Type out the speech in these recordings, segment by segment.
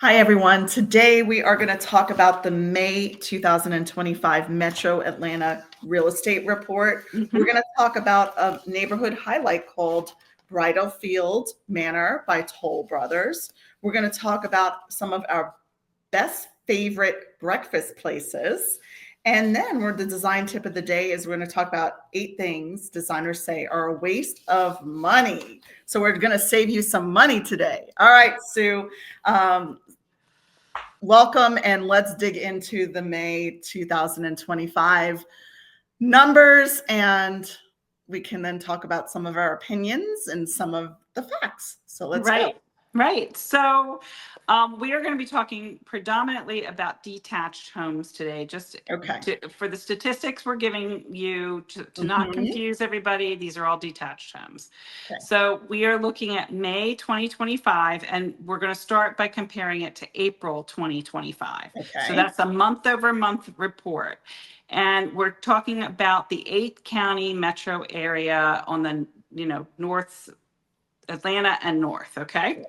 Hi, everyone. Today we are going to talk about the May 2025 Metro Atlanta Real Estate Report. We're going to talk about a neighborhood highlight called Bridal Field Manor by Toll Brothers. We're going to talk about some of our best favorite breakfast places. And then the design tip of the day is we're going to talk about 8 things designers say are a waste of money. So we're going to save you some money today. All right, Sue. Welcome, and let's dig into the May 2025 numbers, and we can then talk about some of our opinions and some of the facts. So let's go. Right. So we are going to be talking predominantly about detached homes today, just for the statistics we're giving you to not confuse everybody. These are all detached homes. Okay. So we are looking at May 2025, and we're going to start by comparing it to April 2025. Okay. So that's a month-over-month report. And we're talking about the 8-county metro area on the north, Atlanta and north, okay?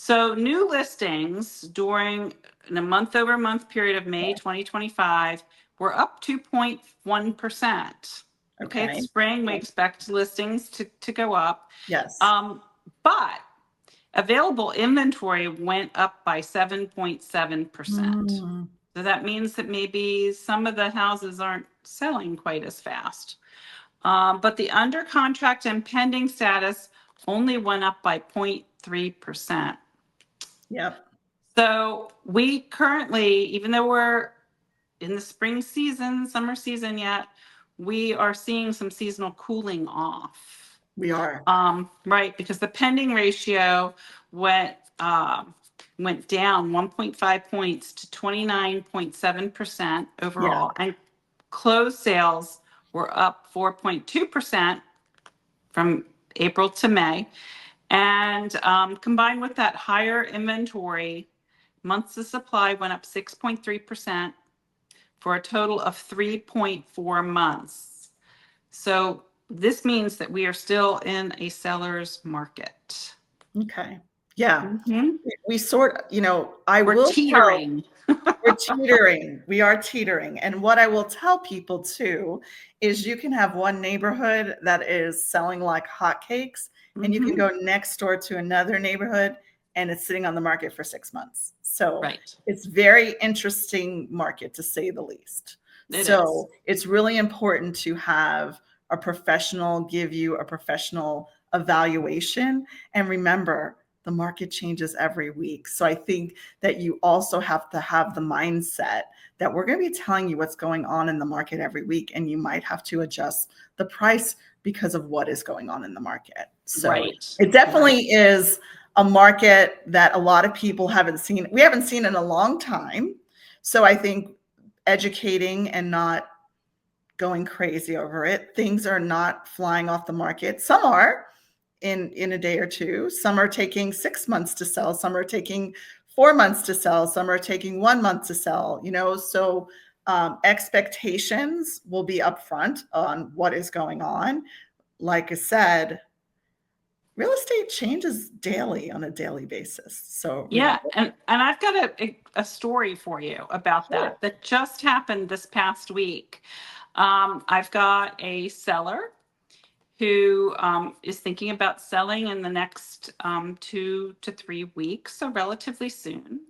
So new listings during the month-over-month period of May 2025 were up 2.1%. Okay, it's spring. We expect listings to go up. Yes. But available inventory went up by 7.7%. So that means that maybe some of the houses aren't selling quite as fast. But the under contract and pending status only went up by 0.3%. Yep. So we currently, even though we're in the spring season, summer season yet, we are seeing some seasonal cooling off. We are. Right, because the pending ratio went down 1.5 points to 29.7% overall, and closed sales were up 4.2% from April to May. And combined with that higher inventory, months of supply went up 6.3% for a total of 3.4 months. So this means that we are still in a seller's market. Okay. Yeah. We sort, we're teetering. We're teetering. We are teetering. And what I will tell people too is you can have one neighborhood that is selling like hotcakes, and you can go next door to another neighborhood and it's sitting on the market for 6 months. So it's very interesting market, to say the least. It's really important to have a professional give you a professional evaluation. And remember, the market changes every week. So I think that you also have to have the mindset that we're going to be telling you what's going on in the market every week, and you might have to adjust the price because of what is going on in the market. So it definitely is a market that a lot of people haven't seen. We haven't seen in a long time. So I think educating and not going crazy over it. Things are not flying off the market. Some are in a day or two. Some are taking 6 months to sell. Some are taking 4 months to sell. Some are taking 1 month to sell, so expectations will be upfront on what is going on. Like I said, real estate changes daily on a daily basis. So and I've got a story for you about that just happened this past week. I've got a seller who is thinking about selling in the next 2 to 3 weeks, so relatively soon.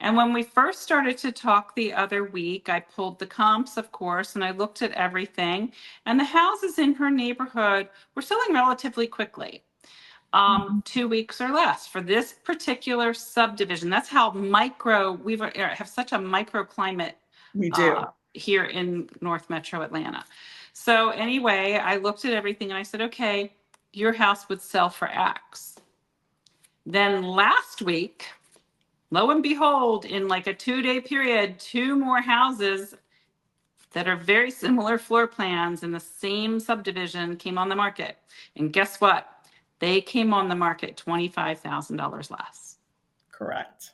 And when we first started to talk the other week, I pulled the comps, of course, and I looked at everything. And the houses in her neighborhood were selling relatively quickly, 2 weeks or less for this particular subdivision. That's how we have such a microclimate here in North Metro Atlanta. So anyway, I looked at everything and I said, okay, your house would sell for X. Then last week, lo and behold, in like a 2-day period, 2 more houses that are very similar floor plans in the same subdivision came on the market. And guess what? They came on the market $25,000 less. Correct.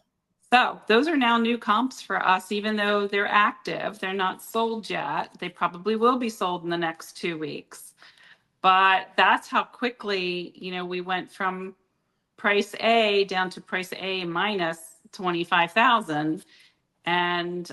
So those are now new comps for us, even though they're active. They're not sold yet. They probably will be sold in the next 2 weeks. But that's how quickly, we went from price A down to price A minus, 25,000. And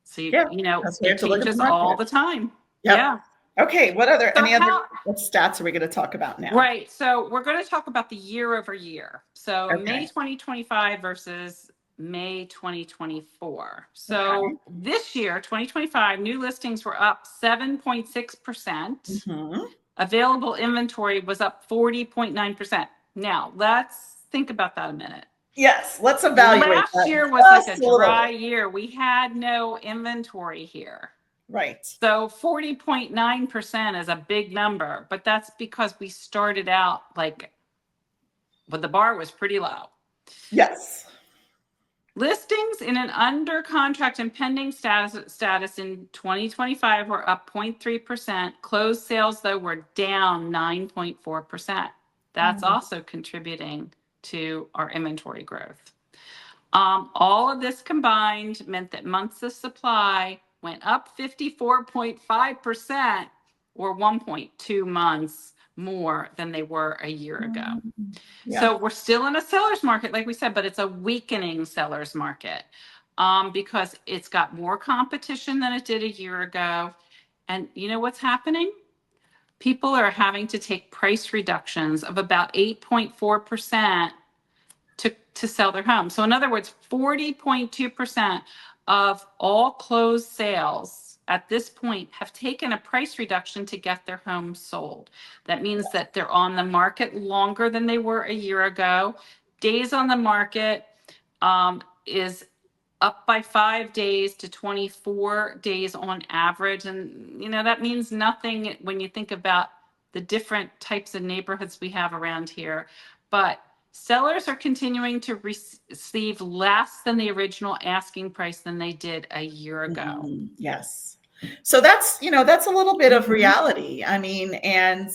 so, Yeah, that's why you it have to look at the changes all market. the time. Yep. Yeah. Okay. So Any other what stats are we going to talk about now? right. So we're going to talk about the year over year. So May Okay. 2025 versus May 2024. So Okay. this year, 2025, new listings were up 7.6%. Available inventory was up 40.9%. Now, let's think about that a minute. Yes, let's evaluate Last that year was like a just a little dry bit. year. We had no inventory here. Right. So 40.9% is a big number, but that's because we started out but the bar was pretty low. Yes. Listings in an under contract and pending status in 2025 were up 0.3%. Closed sales, though, were down 9.4%. That's also contributing to our inventory growth. All of this combined meant that months of supply went up 54.5%, or 1.2 months more than they were a year ago. Yeah. So we're still in a seller's market, like we said, but it's a weakening seller's market because it's got more competition than it did a year ago. And you know what's happening? People are having to take price reductions of about 8.4% to sell their home. So in other words, 40.2% of all closed sales at this point have taken a price reduction to get their home sold. That means that they're on the market longer than they were a year ago. Days on the market is up by 5 days to 24 days on average. And, that means nothing when you think about the different types of neighborhoods we have around here. But sellers are continuing to receive less than the original asking price than they did a year ago. Yes. So that's a little bit of reality. I mean, and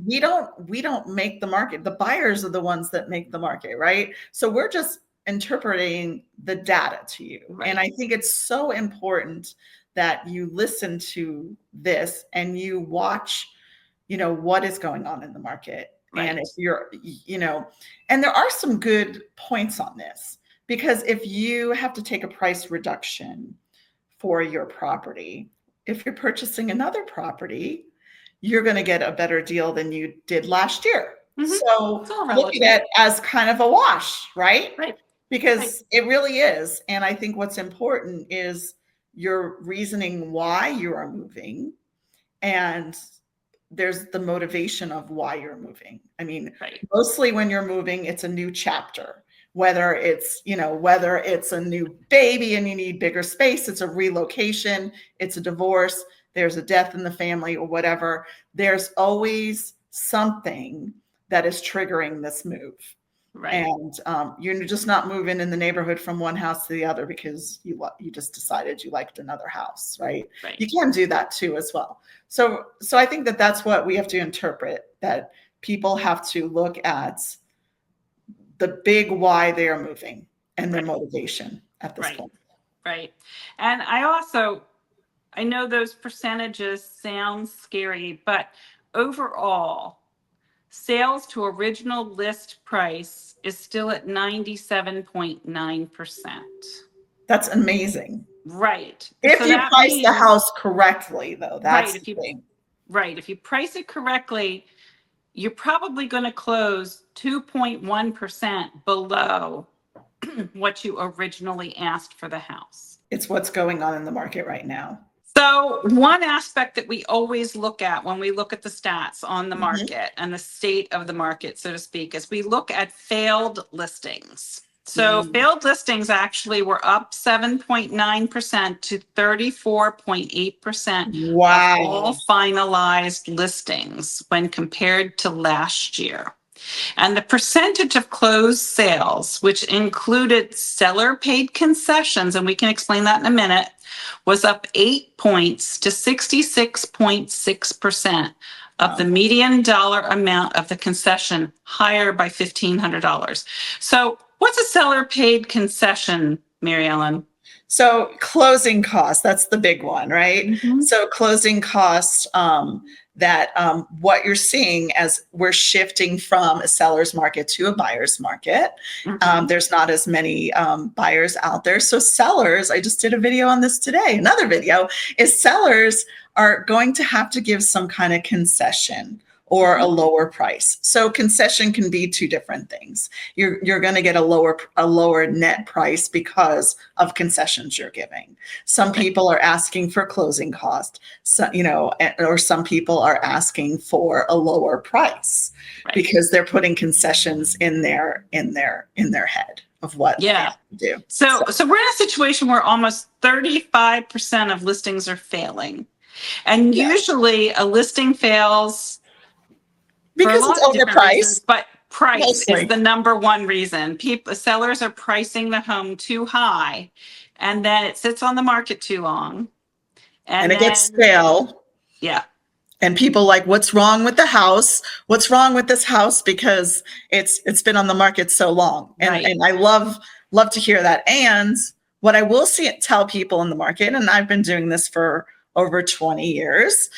we don't make the market. The buyers are the ones that make the market, right? So we're just interpreting the data to you. Right. And I think it's so important that you listen to this and you watch, what is going on in the market. Right. And if you're, and there are some good points on this, because if you have to take a price reduction for your property, if you're purchasing another property, you're going to get a better deal than you did last year. So look at it as kind of a wash, right? Right. Because it really is. And I think what's important is your reasoning why you are moving, and there's the motivation of why you're moving. I mean, mostly when you're moving, it's a new chapter. Whether it's a new baby and you need bigger space, it's a relocation, it's a divorce, there's a death in the family or whatever. There's always something that is triggering this move. Right. And you're just not moving in the neighborhood from one house to the other because you just decided you liked another house, right? You can do that too as well. So I think that's what we have to interpret, that people have to look at the big why they are moving and their motivation at this point. Right. And I know those percentages sound scary, but overall, sales to original list price is still at 97.9%. That's amazing. Right. If you price the house correctly, though, that's the thing. Right. If you price it correctly, you're probably going to close 2.1% below what you originally asked for the house. It's what's going on in the market right now. So one aspect that we always look at when we look at the stats on the market and the state of the market, so to speak, is we look at failed listings. So failed listings actually were up 7.9% to 34.8% of all finalized listings when compared to last year. And the percentage of closed sales, which included seller paid concessions, and we can explain that in a minute, was up 8 points to 66.6% of the median dollar amount of the concession, higher by $1,500. So what's a seller paid concession, Mary Ellen? So closing costs, that's the big one, right? So closing costs, that what you're seeing as we're shifting from a seller's market to a buyer's market. There's not as many buyers out there. So sellers, I just did a video on this today. Another video is sellers are going to have to give some kind of concession or a lower price. So concession can be two different things. You're going to get a lower net price because of concessions you're giving. Some people are asking for closing cost, so, or some people are asking for a lower price because they're putting concessions in their head of what they have to do. So we're in a situation where almost 35% of listings are failing. And usually a listing fails because it's overpriced, reasons, but price is the number one reason. Sellers are pricing the home too high, and then it sits on the market too long, and it gets stale. Yeah. And people like, what's wrong with the house? What's wrong with this house? Because it's been on the market so long. And I love to hear that. And what I will tell people in the market, and I've been doing this for over 20 years,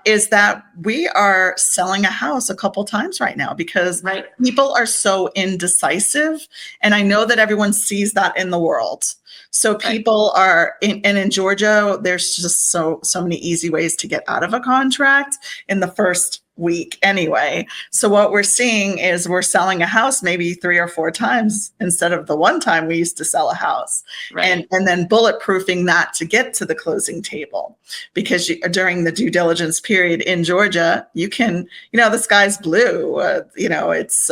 is that we are selling a house a couple times right now because people are so indecisive. And I know that everyone sees that in the world. So people are in Georgia, there's just so many easy ways to get out of a contract in the first week anyway. So what we're seeing is we're selling a house maybe 3 or 4 times instead of the one time we used to sell a house, and then bulletproofing that to get to the closing table, because during the due diligence period in Georgia, you can, the sky's blue, it's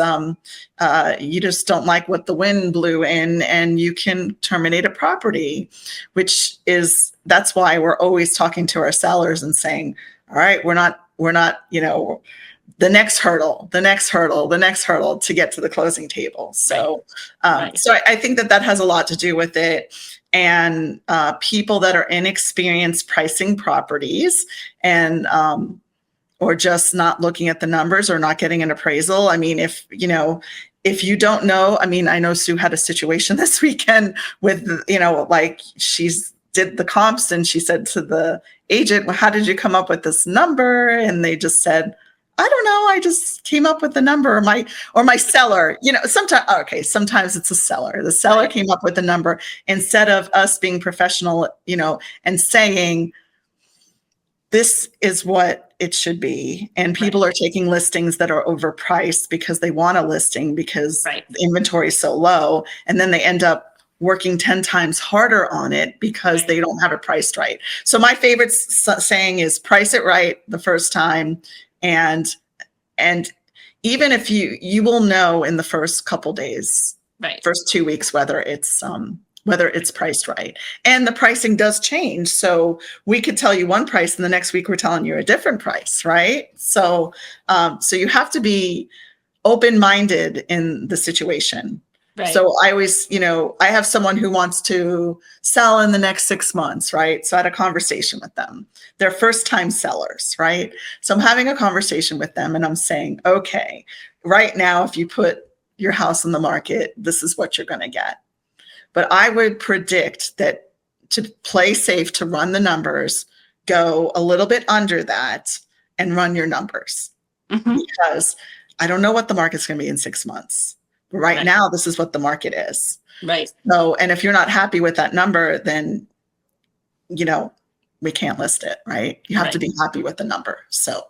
you just don't like what the wind blew in, and you can terminate a property, that's why we're always talking to our sellers and saying, all right, we're not, the next hurdle to get to the closing table. So, so I think that has a lot to do with it. And people that are inexperienced pricing properties and, or just not looking at the numbers or not getting an appraisal. I mean, if you don't know, I know Sue had a situation this weekend with, she's did the comps and she said to the agent, well, how did you come up with this number? And they just said, I don't know. I just came up with the number, or my seller, sometimes it's a seller. The seller came up with the number instead of us being professional, and saying, this is what it should be. And people are taking listings that are overpriced because they want a listing because the inventory is so low. And then they end up working 10 times harder on it because they don't have it priced right. So my favorite saying is price it right the first time. And even if you will know in the first couple days, first 2 weeks, whether it's priced right. And the pricing does change. So we could tell you one price and the next week we're telling you a different price, right? So, so you have to be open-minded in the situation. So I always, I have someone who wants to sell in the next 6 months, right? So I had a conversation with them. They're first-time sellers, right? So I'm having a conversation with them and I'm saying, okay, right now, if you put your house on the market, this is what you're going to get. But I would predict that to play safe, to run the numbers, go a little bit under that and run your numbers, because I don't know what the market's going to be in 6 months. Right now, this is what the market is. So, and if you're not happy with that number, then, we can't list it, right? You have to be happy with the number. So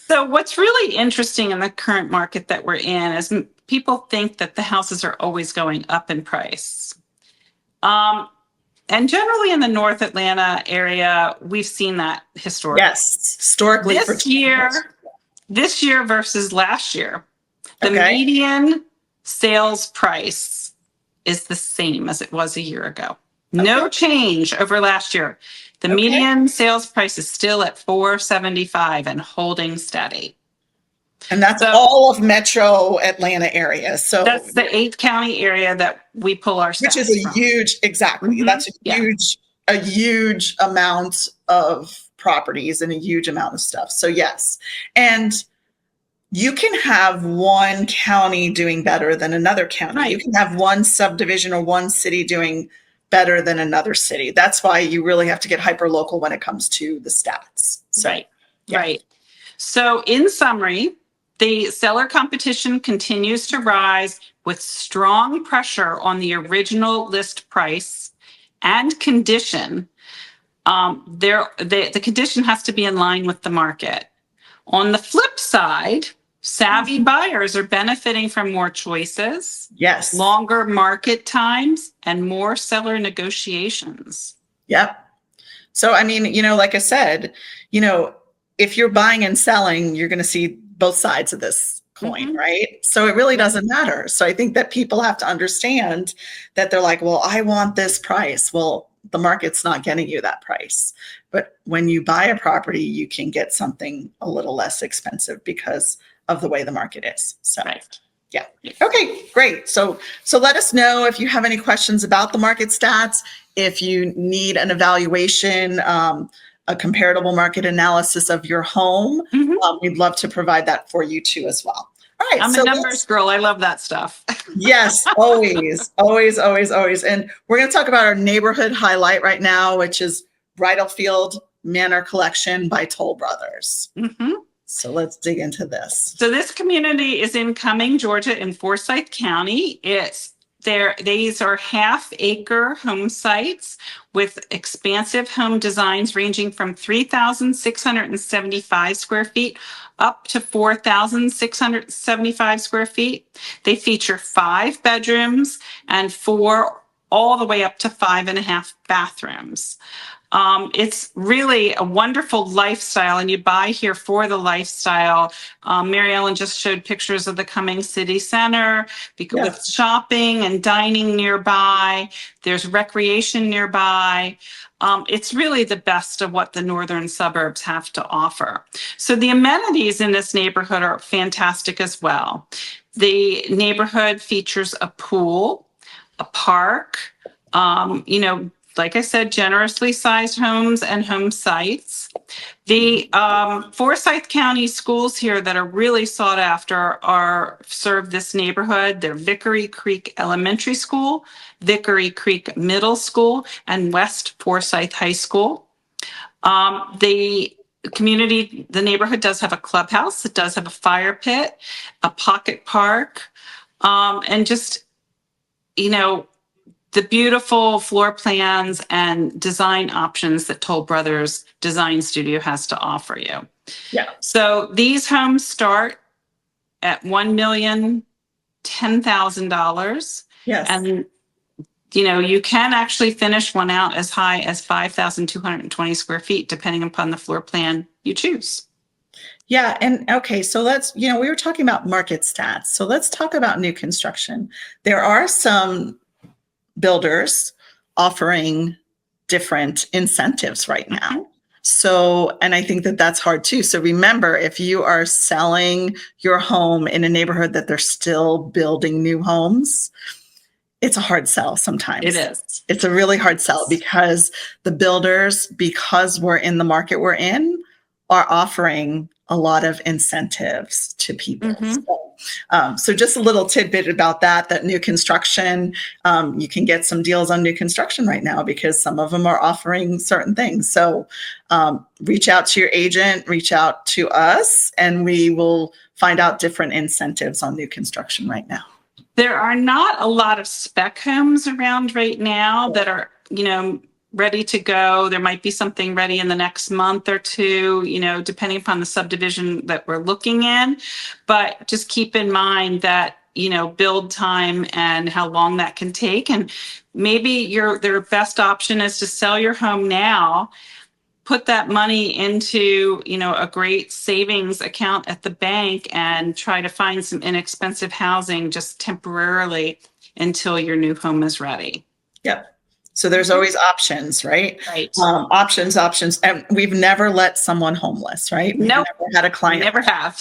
what's really interesting in the current market that we're in is people think that the houses are always going up in price. And generally in the North Atlanta area, we've seen that historically. Yes, historically. This year versus last year, the median sales price is the same as it was a year ago. No change over last year. The median sales price is still at $475 and holding steady. And that's all of Metro Atlanta area. So that's the 8-county area that we pull our stats which is a from. Huge, exactly. That's a huge amount of properties and a huge amount of stuff. So yes. And you can have one county doing better than another county. You can have one subdivision or one city doing better than another city. That's why you really have to get hyper local when it comes to the stats. So, So in summary, the seller competition continues to rise with strong pressure on the original list price and condition. The condition has to be in line with the market. On the flip side, savvy buyers are benefiting from more choices, Yes. longer market times, and more seller negotiations. Yep. So, I mean, like I said, if you're buying and selling, you're going to see both sides of this coin, right? So it really doesn't matter. So I think that people have to understand that they're like, well, I want this price. Well, the market's not getting you that price. But when you buy a property, you can get something a little less expensive because of the way the market is. So, yeah. Okay, great. So let us know if you have any questions about the market stats, if you need an evaluation, a comparable market analysis of your home. We'd love to provide that for you too as well. All right. I'm a numbers girl. I love that stuff. Yes, always. And we're going to talk about our neighborhood highlight right now, which is Bridal Field Manor Collection by Toll Brothers. So let's dig into this. So this community is in Cumming, Georgia, in Forsyth County. These are half-acre home sites with expansive home designs ranging from 3,675 square feet up to 4,675 square feet. They feature 5 bedrooms and 4 all the way up to 5.5 bathrooms. It's really a wonderful lifestyle, and you buy here for the lifestyle. Mary Ellen just showed pictures of the Cumming City Center with shopping and dining nearby. There's recreation nearby. It's really the best of what the northern suburbs have to offer. So the amenities in this neighborhood are fantastic as well. The neighborhood features a pool, a park, like I said, generously sized homes and home sites. The Forsyth County schools here that are really sought after serve this neighborhood. They're Vickery Creek Elementary School, Vickery Creek Middle School, and West Forsyth High School. The neighborhood does have a clubhouse. It does have a fire pit, a pocket park, and just, the beautiful floor plans and design options that Toll Brothers Design Studio has to offer you. Yeah. So these homes start at $1,010,000. Yes. And, you can actually finish one out as high as 5,220 square feet, depending upon the floor plan you choose. Yeah. And okay, so we were talking about market stats. So let's talk about new construction. There are some builders offering different incentives right now. So, and I think that that's hard too. So remember, if you are selling your home in a neighborhood that they're still building new homes, it's a hard sell sometimes. It is. It's a really hard sell because the builders, because we're in the market we're in, are offering a lot of incentives to people. So just a little tidbit about that new construction, you can get some deals on new construction right now because some of them are offering certain things. So reach out to your agent, reach out to us, and we will find out different incentives on new construction right now. There are not a lot of spec homes around right now that are, ready to go. There might be something ready in the next month or two, depending upon the subdivision that we're looking in. But just keep in mind that, build time and how long that can take. And maybe their best option is to sell your home now, put that money into, a great savings account at the bank and try to find some inexpensive housing just temporarily until your new home is ready. Yep. So there's always options, right? Right. Options. And we've never let someone homeless, right? We've never had a client. Never have.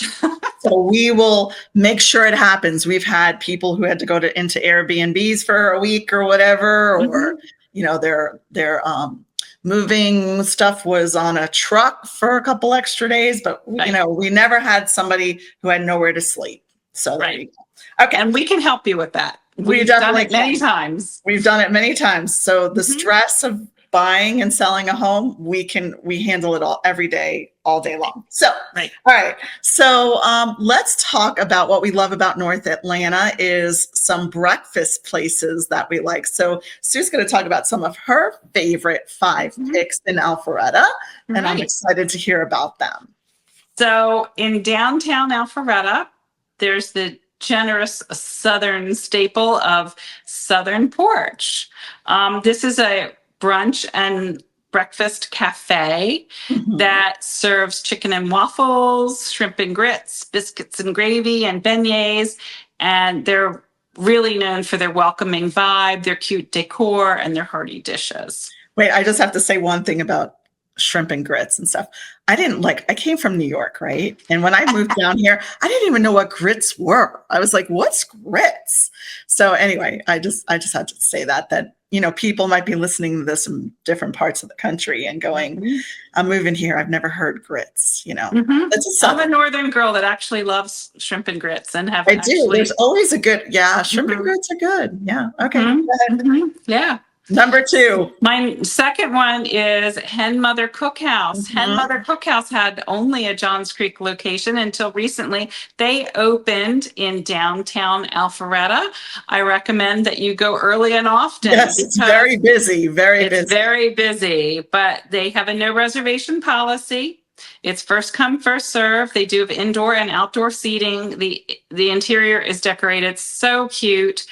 So we will make sure it happens. We've had people who had to go into Airbnbs for a week or whatever, or, their moving stuff was on a truck for a couple extra days, but we never had somebody who had nowhere to sleep. So there you go. Okay. And we can help you with that. We've done it many times. We've done it many times. So the stress of buying and selling a home, we handle it all every day, all day long. So, Right. all right. So let's talk about what we love about North Atlanta is some breakfast places that we like. So Sue's going to talk about some of her favorite 5 picks in Alpharetta, and I'm Right. excited to hear about them. So in downtown Alpharetta, there's the generous Southern staple of Southern Porch. This is a brunch and breakfast cafe that serves chicken and waffles, shrimp and grits, biscuits and gravy, and beignets. And they're really known for their welcoming vibe, their cute decor, and their hearty dishes. Wait, I just have to say one thing about shrimp and grits and stuff. I came from New York, right? And when I moved down here, I didn't even know what grits were. I was like, what's grits? So anyway, I just had to say that, people might be listening to this in different parts of the country and going, I'm moving here. I've never heard grits, I'm a northern girl that actually loves shrimp and grits and have do. There's always a good, shrimp and grits are good. Yeah. Okay. Go ahead. Yeah. Number 2. My second one is Hen Mother Cookhouse. Hen Mother Cookhouse had only a Johns Creek location until recently. They opened in downtown Alpharetta. I recommend that you go early and often. Yes, it's very busy, It's very busy, but they have a no reservation policy. It's first come, first serve. They do have indoor and outdoor seating. The interior is decorated so cute,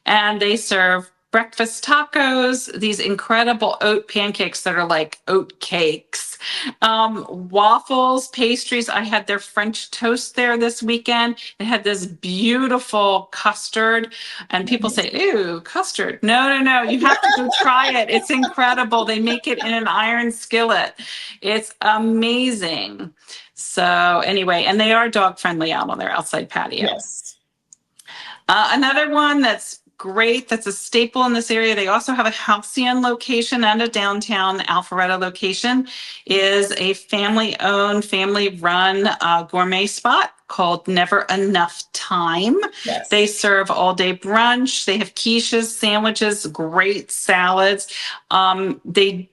and they serve breakfast tacos, these incredible oat pancakes that are like oat cakes, waffles, pastries. I had their French toast there this weekend. It had this beautiful custard, and people say, "Ew, custard." No. You have to go try it. It's incredible. They make it in an iron skillet. It's amazing. So anyway, and they are dog friendly out on their outside patio. Yes. Another one that's great, that's a staple in this area. They also have a Halcyon location and a downtown Alpharetta location, is a family-owned, family-run gourmet spot called Never Enough Time. Yes. They serve all-day brunch. They have quiches, sandwiches, great salads. They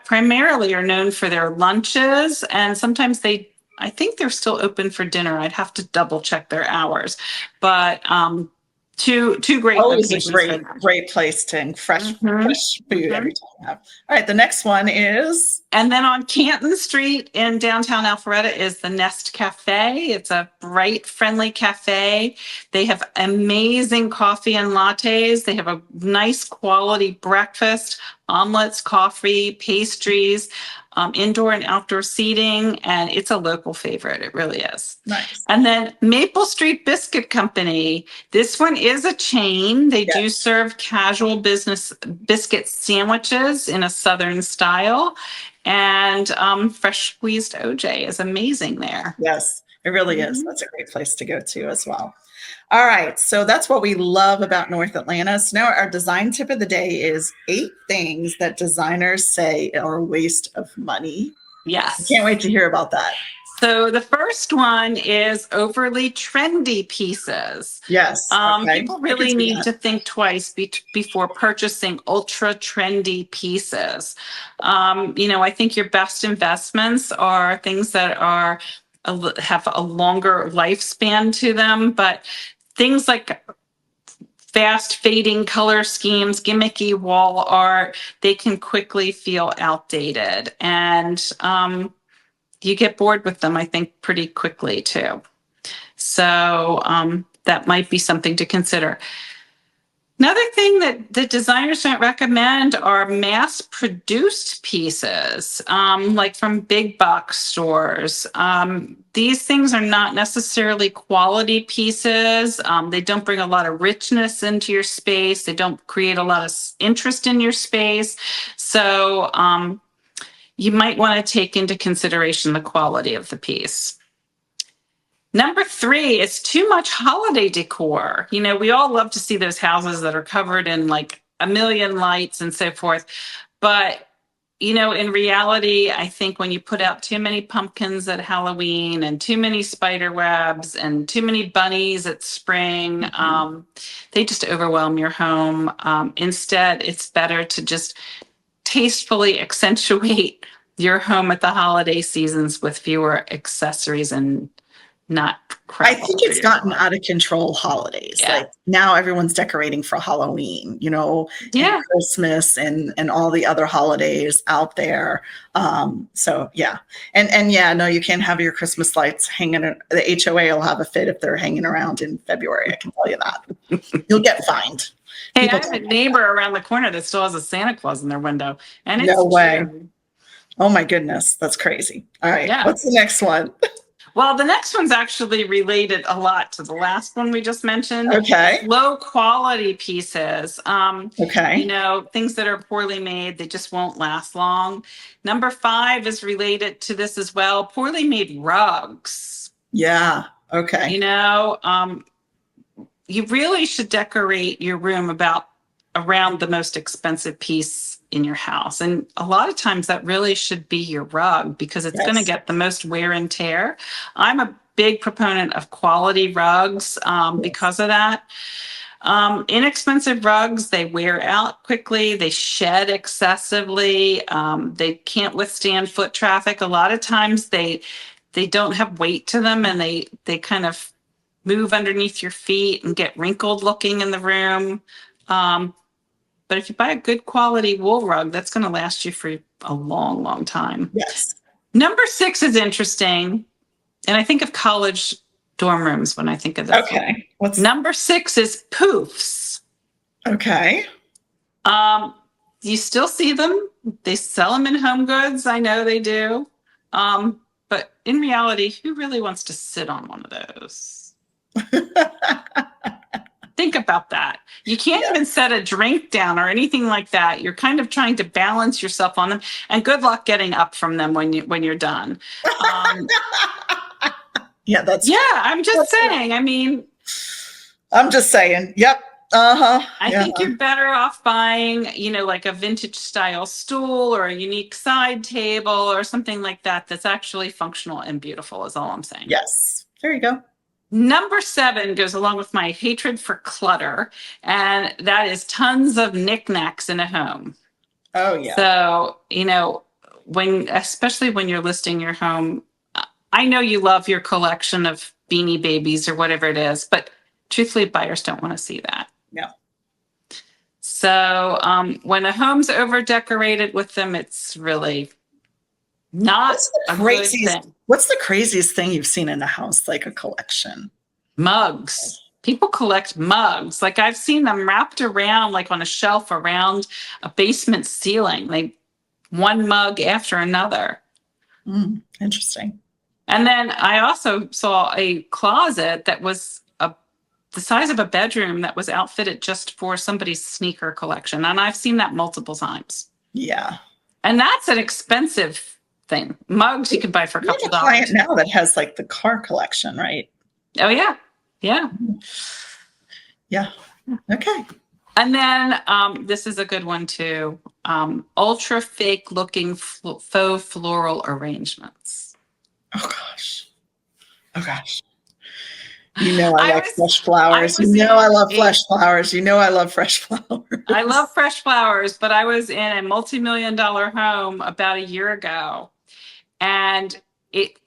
primarily are known for their lunches, and sometimes I think they're still open for dinner. I'd have to double check their hours, but two great always locations. A great place to fresh food every time you have. All right, the next one is, and then on Canton Street in downtown Alpharetta is the Nest Cafe. It's a bright, friendly cafe. They have amazing coffee and lattes. They have a nice quality breakfast, omelets, coffee, pastries, indoor and outdoor seating, and it's a local favorite. It really is. Nice. And then Maple Street Biscuit Company. This one is a chain. They do serve casual business biscuit sandwiches in a Southern style, and fresh squeezed OJ is amazing there. Yes, it really is. That's a great place to go to as well. All right, so that's what we love about North Atlanta. So now our design tip of the day is 8 things that designers say are a waste of money. Yes. I can't wait to hear about that. So the first one is overly trendy pieces. Yes. People really need to think twice before purchasing ultra trendy pieces. I think your best investments are things that have a longer lifespan to them, but things like fast fading color schemes, gimmicky wall art, they can quickly feel outdated. And you get bored with them, I think, pretty quickly too. So that might be something to consider. Another thing that the designers don't recommend are mass-produced pieces, like from big box stores. These things are not necessarily quality pieces. They don't bring a lot of richness into your space. They don't create a lot of interest in your space. So you might want to take into consideration the quality of the piece. Number 3 is too much holiday decor. We all love to see those houses that are covered in like a million lights and so forth. But, in reality, I think when you put out too many pumpkins at Halloween and too many spider webs and too many bunnies at spring, they just overwhelm your home. Instead, it's better to just tastefully accentuate your home at the holiday seasons with fewer accessories and not crap I all think over it's your gotten door. out of control holidays. Yeah. Like now everyone's decorating for Halloween, and Yeah. Christmas and all the other holidays out there. So yeah. And yeah, no, you can't have your Christmas lights hanging. The HOA will have a fit if they're hanging around in February. I can tell you that. You'll get fined. Hey, I People have a don't. neighbor around the corner that still has a Santa Claus in their window, and it's No way. June. Oh my goodness. That's crazy. All right. Yeah. What's the next one? Well, the next one's actually related a lot to the last one we just mentioned. Okay. Low quality pieces. Okay. Things that are poorly made, they just won't last long. Number 5 is related to this as well. Poorly made rugs. Yeah. Okay. You really should decorate your room around the most expensive piece in your house. And a lot of times that really should be your rug because it's going to Yes. get the most wear and tear. I'm a big proponent of quality rugs because of that. Inexpensive rugs, they wear out quickly, they shed excessively, they can't withstand foot traffic. A lot of times they don't have weight to them and they kind of move underneath your feet and get wrinkled looking in the room. But if you buy a good quality wool rug, that's going to last you for a long, long time. Yes. Number 6 is interesting. And I think of college dorm rooms when I think of this. Okay. Number 6 is poofs. Okay. You still see them. They sell them in Home Goods. I know they do. But in reality, who really wants to sit on one of those? Think about that. You can't even set a drink down or anything like that. You're kind of trying to balance yourself on them, and good luck getting up from them when you're done. Yeah, I'm just saying. I mean, I'm just saying. Yep. Uh-huh. I think you're better off buying, like a vintage style stool or a unique side table or something like that that's actually functional and beautiful is all I'm saying. Yes. There you go. Number 7 goes along with my hatred for clutter, and that is tons of knickknacks in a home. Oh, yeah. So, especially when you're listing your home, I know you love your collection of Beanie Babies or whatever it is, but truthfully, buyers don't want to see that. No. So when a home's over decorated with them, it's really not a good thing. What's the craziest thing you've seen in a house, like a collection? Mugs. People collect mugs. Like I've seen them wrapped around, like on a shelf around a basement ceiling, like one mug after another. Interesting. And then I also saw a closet that was the size of a bedroom that was outfitted just for somebody's sneaker collection. And I've seen that multiple times. Yeah. And that's an expensive thing. Mugs you can buy for a couple of dollars. Client now that has like the car collection, right? Oh, yeah. Yeah. Yeah. Okay. And then this is a good one too. Ultra fake looking faux floral arrangements. Oh gosh. I like fresh flowers. I love fresh flowers. I love fresh flowers. I love fresh flowers, but I was in a multi-million-dollar home about a year ago, and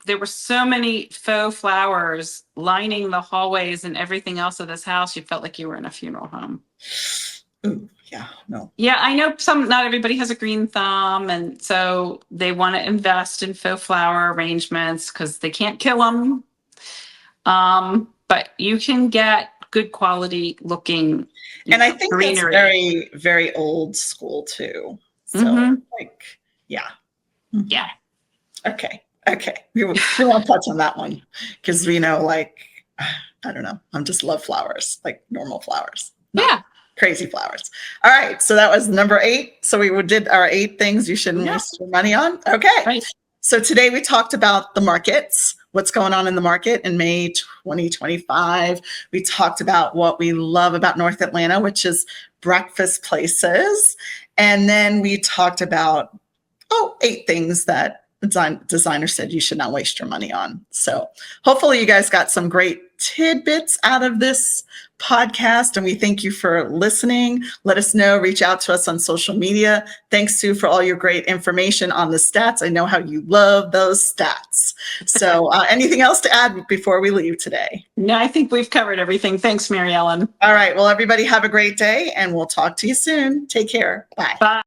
there were so many faux flowers lining the hallways and everything else of this house. You felt like you were in a funeral home. Ooh, yeah, no. Yeah, I know not everybody has a green thumb, and so they want to invest in faux flower arrangements because they can't kill them. But you can get good quality looking and I think greenery. That's very, very old school too. So yeah. Yeah. Okay. We won't touch on that one because I don't know. I just love flowers, like normal flowers. Yeah. Crazy flowers. All right. So that was number 8. So we did our 8 things you shouldn't waste your money on. Okay. Right. So today we talked about the markets, what's going on in the market in May 2025. We talked about what we love about North Atlanta, which is breakfast places. And then we talked about, 8 things that designer said you should not waste your money on. So hopefully you guys got some great tidbits out of this podcast, and we thank you for listening. Let us know, reach out to us on social media. Thanks, Sue, for all your great information on the stats. I know how you love those stats. So anything else to add before we leave today? No, I think we've covered everything. Thanks, Mary Ellen. All right. Well, everybody have a great day, and we'll talk to you soon. Take care. Bye. Bye.